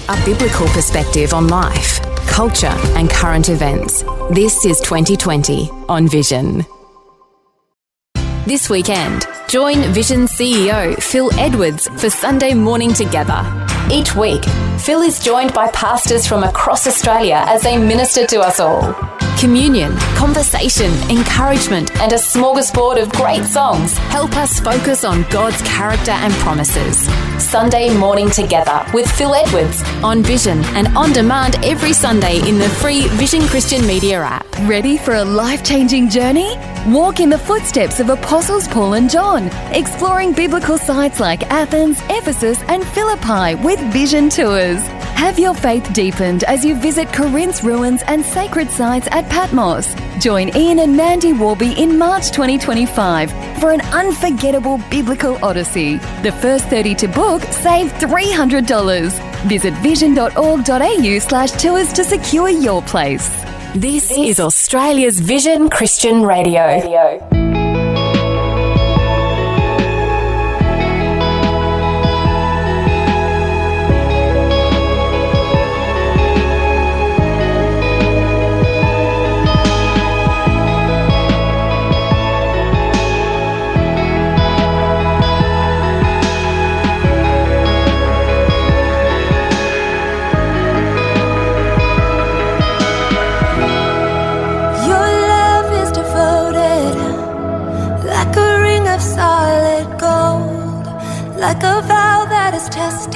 a biblical perspective on life, culture and current events. This is 2020 on Vision. This weekend, join Vision CEO Phil Edwards for Sunday Morning Together. Each week, Phil is joined by pastors from across Australia as they minister to us all. Communion, conversation, encouragement, and a smorgasbord of great songs help us focus on God's character and promises. Sunday Morning Together with Phil Edwards on Vision and on demand every Sunday in the free Vision Christian Media app. Ready for a life-changing journey? Walk in the footsteps of Apostles Paul and John, exploring biblical sites like Athens, Ephesus, and Philippi with Vision Tours. Have your faith deepened as you visit Corinth's ruins and sacred sites at Patmos. Join Ian and Mandy Warby in March 2025 for an unforgettable biblical odyssey. The first 30 to book save $300. Visit vision.org.au/tours to secure your place. This is Australia's Vision Christian Radio. Like a vow that is tested,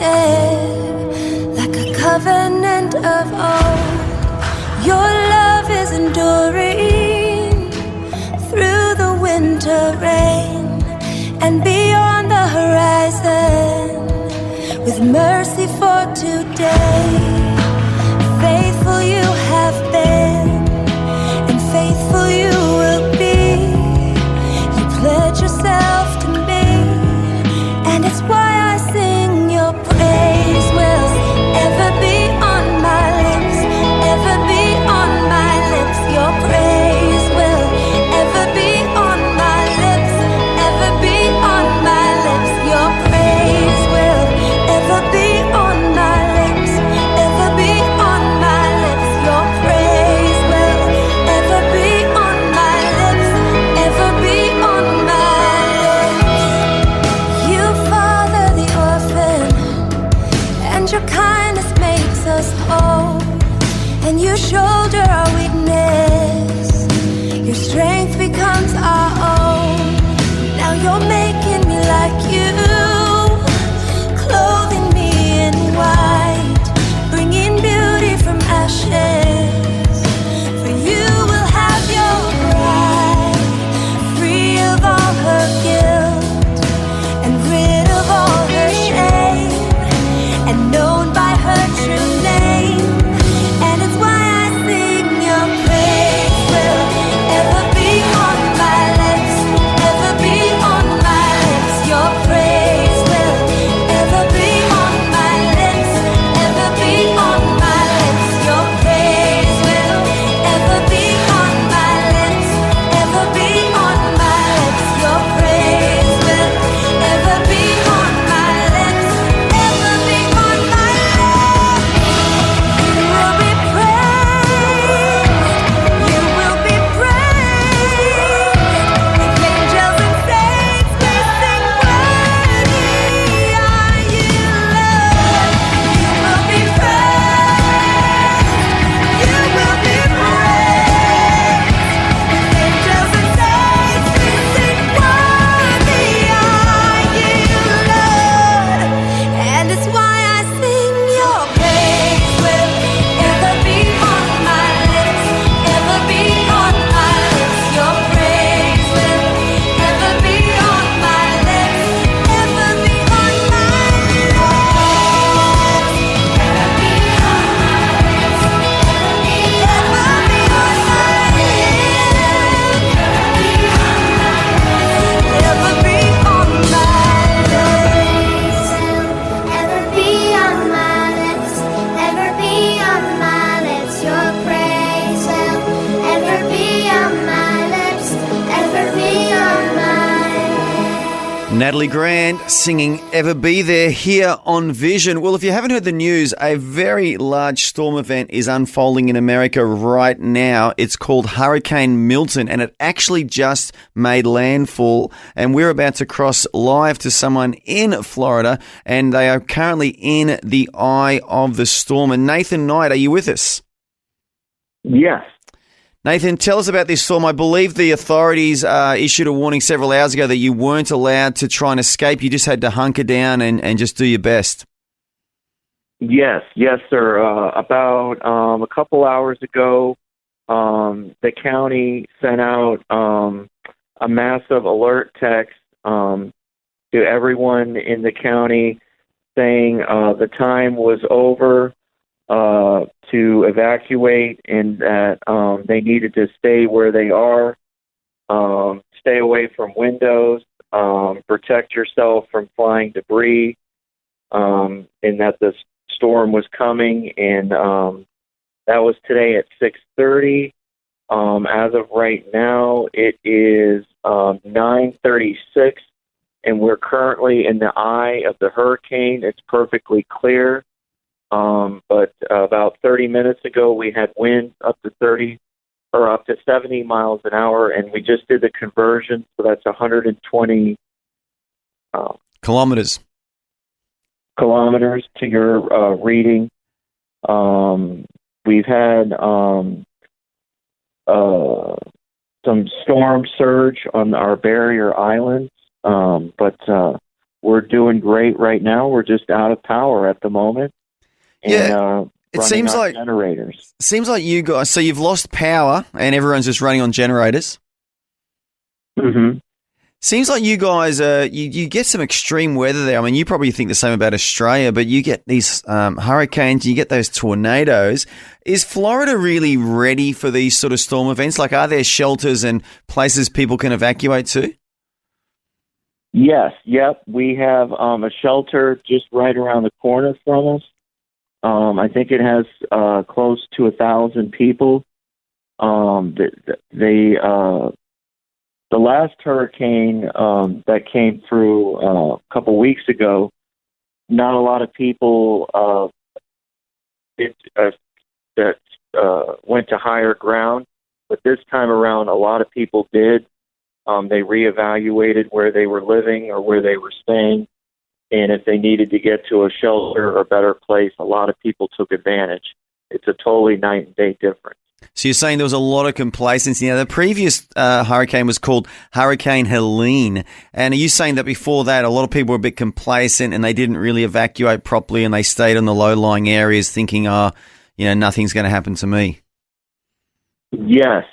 like a covenant of old. Your love is enduring through the winter rain and beyond the horizon, with mercy for today. Faithful you have been, and faithful you will be. You pledge yourself to me, and it's why I sing your praise will ever be on my lips, ever be on my lips. Your praise will ever be on my lips, ever be on my lips. Your praise will ever be on my lips, ever be on my lips. Your praise will ever be on my lips, ever be on my your kindness makes us whole, and you shoulder our weakness. Your strength becomes our own. Now you're making me like you, clothing me in white, bringing beauty from ashes. For you will have your bride, free of all her guilt and rid of all her shame, and known by her true name. And it's why I sing your praise will ever be on my lips, ever be on my Natalie Grant singing Ever Be There here on Vision. Well, if you haven't heard the news, a very large storm event is unfolding in America right now. It's called Hurricane Milton, and it actually just made landfall. And we're about to cross live to someone in Florida, and they are currently in the eye of the storm. And Nathan Knight, are you with us? Yes. Nathan, tell us about this storm. I believe the authorities issued a warning several hours ago that you weren't allowed to try and escape. You just had to hunker down and just do your best. Yes, sir. About a couple hours ago, the county sent out a massive alert text to everyone in the county saying the time was over to evacuate, and that they needed to stay where they are, stay away from windows, protect yourself from flying debris, and that the storm was coming. And that was today at 6:30. As of right now, it is 9:36, and we're currently in the eye of the hurricane. It's perfectly clear. But about 30 minutes ago, we had winds up to 70 miles an hour, and we just did the conversion, so that's 120 kilometers to your reading. We've had some storm surge on our barrier islands, but we're doing great right now. We're just out of power at the moment. And, it seems like generators. Seems like you guys. So you've lost power, and everyone's just running on generators. Mm-hmm. Seems like you guys, you get some extreme weather there. I mean, you probably think the same about Australia, but you get these hurricanes, you get those tornadoes. Is Florida really ready for these sort of storm events? Like, are there shelters and places people can evacuate to? Yes. Yep. We have a shelter just right around the corner from us. I think it has close to 1,000 people. The last hurricane that came through a couple weeks ago, not a lot of people went to higher ground, but this time around, a lot of people did. They reevaluated where they were living or where they were staying. And if they needed to get to a shelter or better place, a lot of people took advantage. It's a totally night and day difference. So you're saying there was a lot of complacency. Now, the previous hurricane was called Hurricane Helene. And are you saying that before that, a lot of people were a bit complacent and they didn't really evacuate properly and they stayed in the low-lying areas thinking, nothing's going to happen to me? Yes.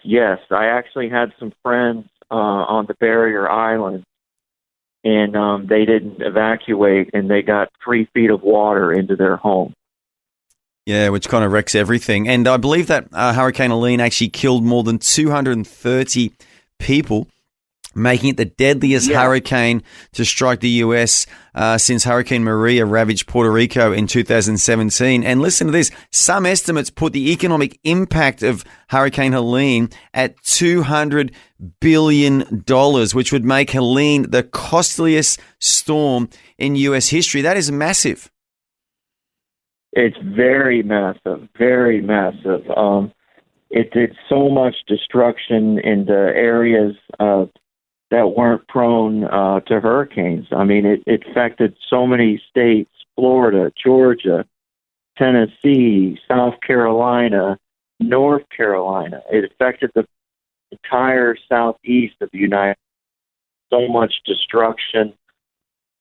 I actually had some friends on the barrier island, and they didn't evacuate, and they got 3 feet of water into their home. Yeah, which kind of wrecks everything. And I believe that Hurricane Helene actually killed more than 230 people, making it the deadliest hurricane to strike the U.S. Since Hurricane Maria ravaged Puerto Rico in 2017. And listen to this. Some estimates put the economic impact of Hurricane Helene at $200 billion, which would make Helene the costliest storm in U.S. history. That is massive. It's very massive, very massive. It did so much destruction in the areas that weren't prone to hurricanes. I mean, it affected so many states: Florida, Georgia, Tennessee, South Carolina, North Carolina. It affected the entire southeast of the United States. So much destruction,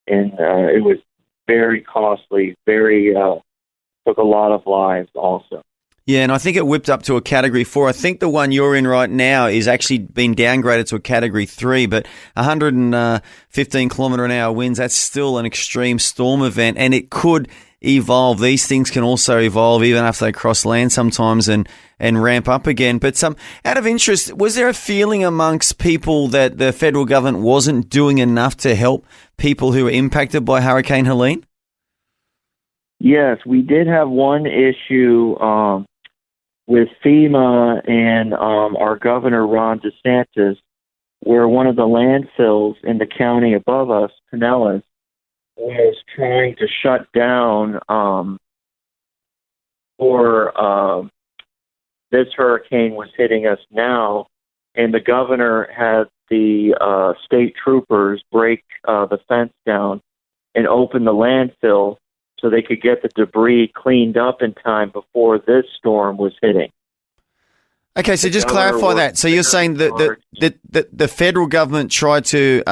and it was very costly, took a lot of lives also. Yeah, and I think it whipped up to a Category 4. I think the one you're in right now is actually been downgraded to a Category 3, but 115 kilometre an hour winds, that's still an extreme storm event, and it could evolve. These things can also evolve even after they cross land sometimes and ramp up again. But out of interest, was there a feeling amongst people that the federal government wasn't doing enough to help people who were impacted by Hurricane Helene? Yes, we did have one issue with FEMA and our governor, Ron DeSantis, where one of the landfills in the county above us, Pinellas, was trying to shut down for this hurricane was hitting us now, and the governor had the state troopers break the fence down and open the landfill so they could get the debris cleaned up in time before this storm was hitting. Okay, so just clarify that. So you're saying that the federal government tried to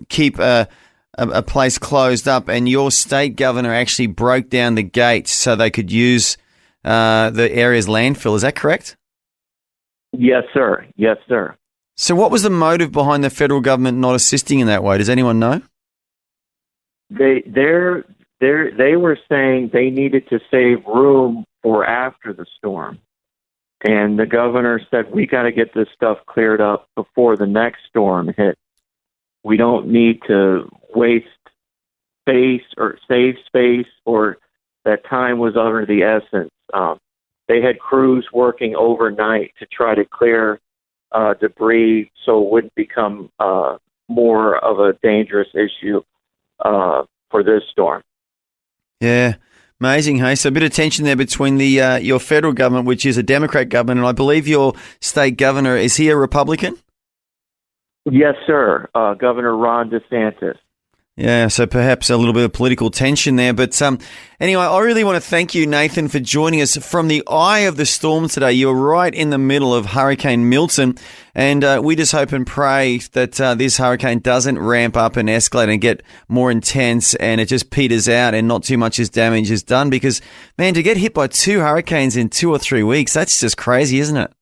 keep a place closed up, and your state governor actually broke down the gates so they could use the area's landfill. Is that correct? Yes, sir. Yes, sir. So what was the motive behind the federal government not assisting in that way? Does anyone know? They were saying they needed to save room for after the storm. And the governor said, we got to get this stuff cleared up before the next storm hits. We don't need to waste space or save space, or that time was of the essence. They had crews working overnight to try to clear debris so it wouldn't become more of a dangerous issue for this storm. Yeah. Amazing, hey? So a bit of tension there between the your federal government, which is a Democrat government, and I believe your state governor, is he a Republican? Yes, sir. Governor Ron DeSantis. Yeah, so perhaps a little bit of political tension there. But anyway, I really want to thank you, Nathan, for joining us from the eye of the storm today. You're right in the middle of Hurricane Milton, and we just hope and pray that this hurricane doesn't ramp up and escalate and get more intense and it just peters out and not too much damage is done. Because, man, to get hit by 2 hurricanes in 2 or 3 weeks, that's just crazy, isn't it?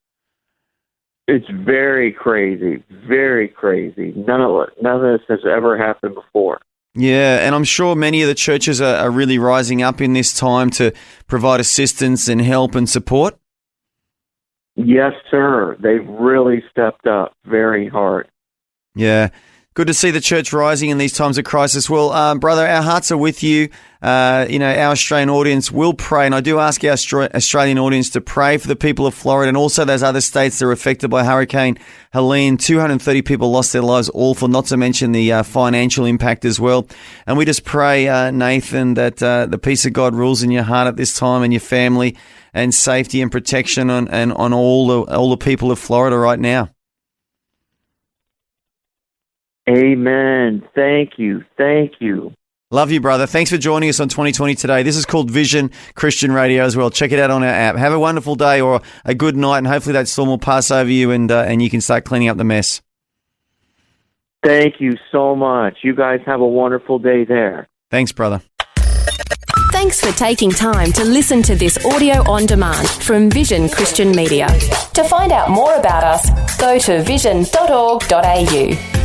It's very crazy, very crazy. None of this has ever happened before. Yeah, and I'm sure many of the churches are really rising up in this time to provide assistance and help and support. Yes, sir. They've really stepped up very hard. Yeah. Good to see the church rising in these times of crisis. Well, brother, our hearts are with you. Our Australian audience will pray, and I do ask our Australian audience to pray for the people of Florida and also those other states that are affected by Hurricane Helene. 230 people lost their lives, awful, not to mention the financial impact as well. And we just pray, Nathan, that the peace of God rules in your heart at this time and your family, and safety and protection on all the people of Florida right now. Amen. Thank you. Thank you. Love you, brother. Thanks for joining us on 2020 today. This is called Vision Christian Radio as well. Check it out on our app. Have a wonderful day or a good night, and hopefully that storm will pass over you and you can start cleaning up the mess. Thank you so much. You guys have a wonderful day there. Thanks, brother. Thanks for taking time to listen to this audio on demand from Vision Christian Media. To find out more about us, go to vision.org.au.